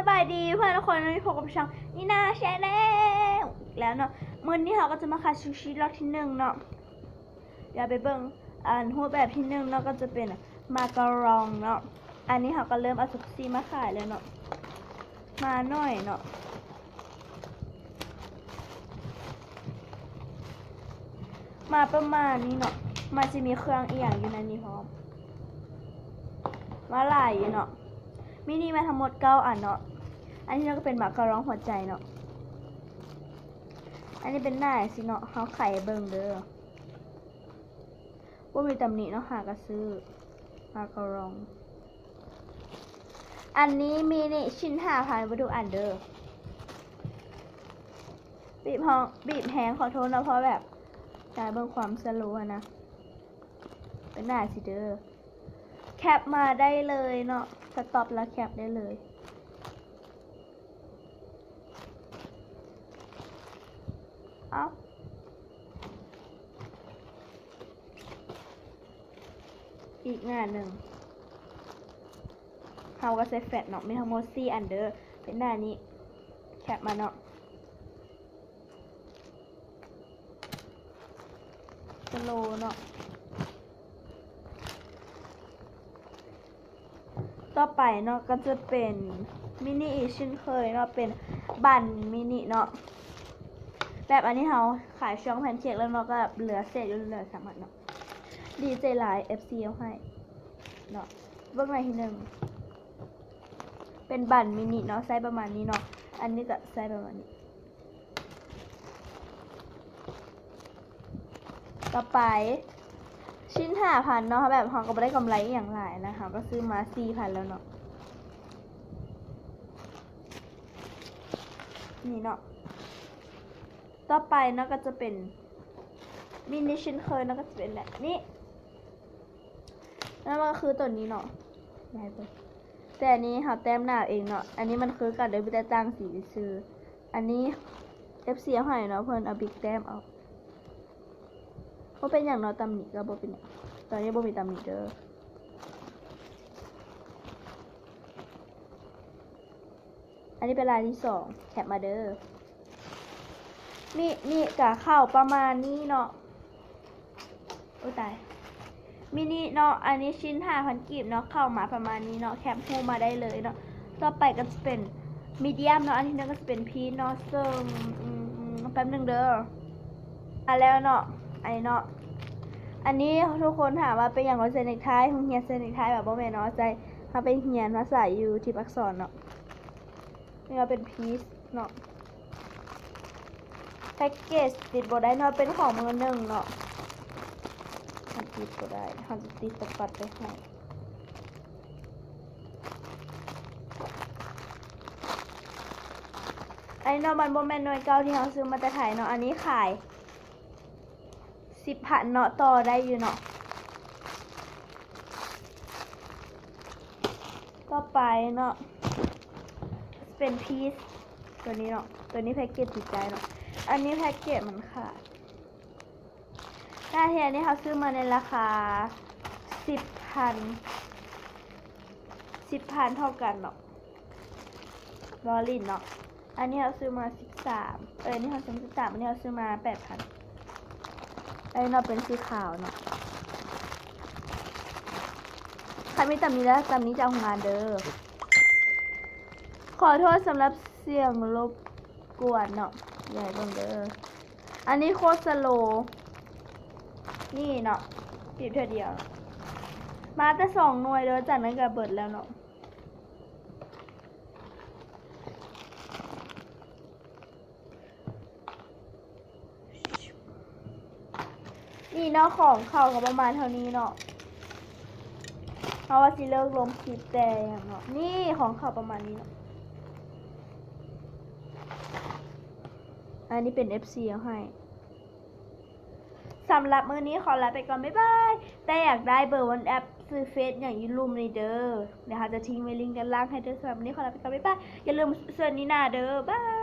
บายดีเพื่อนทุกคนวันนี้พบกับช่องนี่นาแชนแนลอีกแล้วเนาะมื้อนี้เราก็จะมาขายซูชิรอบที่1เนาะอย่าไปเบิ่งรูปแบบที่1เนาะก็จะเป็นมาการองเนาะอันนี้เราก็เริ่มเอาซูชิมาขายเลยเนาะมาหน่อยเนาะมาประมาณนี้เนาะมันจะมีเครื่องอีกอย่างอยู่ในนี้พร้อมมาหลายอยู่เนาะมินิมาทั้งหมด9อันเนาะอันนี้ก็เป็นมาการองหัวใจเนาะอันนี้เป็นหน้าสิเนาะเขาไข่เบิ่งเด้อว่ามีตำหนิเนาะหากระซื้อมาการองอันนี้มีนี่ชิ้น5,000มาดูอันเด้อบีบแห้งขอโทษนะเพราะแบบจ่ายเบิ่งความสโลว์นะเป็นหน้าสิเด้อแคปมาได้เลยเนาะสต็อปแล้วแคปได้เลยเอาอีกงานหนึ่งเขาก็ใส่แฟตเนาะมีทั้งหมด4อันเดอร์เป็นหน้านี้แคปมาเนาะสโลเนาะต่อไปเนาะก็จะเป็นมินิอีกเช่นเคยเนาะเป็นบันมินิเนาะแบบอันนี้เขาขายช่องแพนเค้กแล้วเนาะก็แบบเหลือเศษอยู่เหลือสามอันเนาะดีเจไลน์ FC เอาให้เนาะเบื้องในที่หนึ่งเป็นบันมินิเนาะไซส์ประมาณนี้เนาะอันนี้ก็ไซส์ประมาณนี้ต่อไปชิ้น5,000เนาะแบบเขาก็ไม่ได้กำไรอย่างไรนะคะก็ซื้อมา4,000แล้วเนาะนี่เนาะต่อไปเนาะก็จะเป็นมินิชิ้นเคยเนาะก็จะเป็นแบบนี้แล้วมันก็คือตัวนี้เนาะได้ไปแต่อันนี้เขาแต้มหน้าเองเนาะอันนี้มันคือกันโดยไม่ได้ตั้งสีซื้ออันนี้ FC เอาให้เนาะเพิ่นเอาบิ๊กแต้มเอาเพราะเป็นอย่างเนาะตำหนิก็บ่เป็นตอนนี้บ่มีตำหนิเด้ออันนี้เป็นลายที่2แคปมาเด้อนี่กะเข้าประมาณนี้เนาะโอ้ตายมินิเนาะอันนี้ชิ้น5,000กีบเนาะเข้ามาประมาณนี้เนาะแคปฮูมาได้เลยเนาะต่อไปก็จะเป็นมีเดียมเนาะอันนี้ก็จะเป็นพีชเนาะซึ่งแป๊บนึงเด้อแล้วเนาะไอเนาะอันนี้ทุกคนถามว่าเป็นอย่างไรเซนิกไทยเฮียนเซนิกไทยแบบบ่แม่นเนาะใจเขาไปเฮียนภาษาอยู่ที่ปักษรเนาะนี่ก็เป็นพีชเนาะแพ็กเกจติดบ่ได้เนาะเป็นของมือหนึ่งเนาะมันติดบ่ได้เขาจะติดสปัดไปให้ไอ้เนาะมันบ่แม่นหน่วยเก่าที่เขาซื้อมาแต่ไทยเนาะอันนี้ขาย10,000เนาะต่อได้อยู่เนาะต่อไปเนาะเป็นพีซตัวนี้เนาะตัวนี้แพ็กเกจติดใจเนาะอันนี้แพ็กเกจมันขาดหน้าเทียนนี่เขาซื้อมาในราคา10,000เท่ากันเนาะลอลินเนาะอันนี้เขาซื้อมา13นี่เขาซื้อ13อันนี้เขาซื้อมา8,000ไอ้เนาะเป็นสีขาวเนาะใครไม่จำนี้แล้วจำนี้จะเอางานเด้อขอโทษสำหรับเสียงรบกวนเนาะใหญ่ลงเด้ออันนี้โคตรสโลนี่เนาะปิดเท่าเดียวมาแต่2หน่วยเด้อจากนั้นก็เบิดแล้วเนาะนี่เนาะของเขาก็ประมาณเท่านี้เนาะเพราะว่าสิเลิกลงคลิปแต่อย่างเนาะนี่ของเขาประมาณนี้เนาะอันนี้เป็น FC เอาให้สำหรับมื้อนี้ขอลาไปก่อนบ๊ายบายแต่อยากได้เบอร์วันแอปซื้อเฟซอย่างยูรูมนี่เด้อเดี๋ยวเราจะทิ้งไว้ลิงก์ด้านล่างให้เด้อสำหรับวันนี้ขอลาไปก่อนบ๊ายบายอย่าลืมเสิร์ชนี่นาเด้อบ๊าย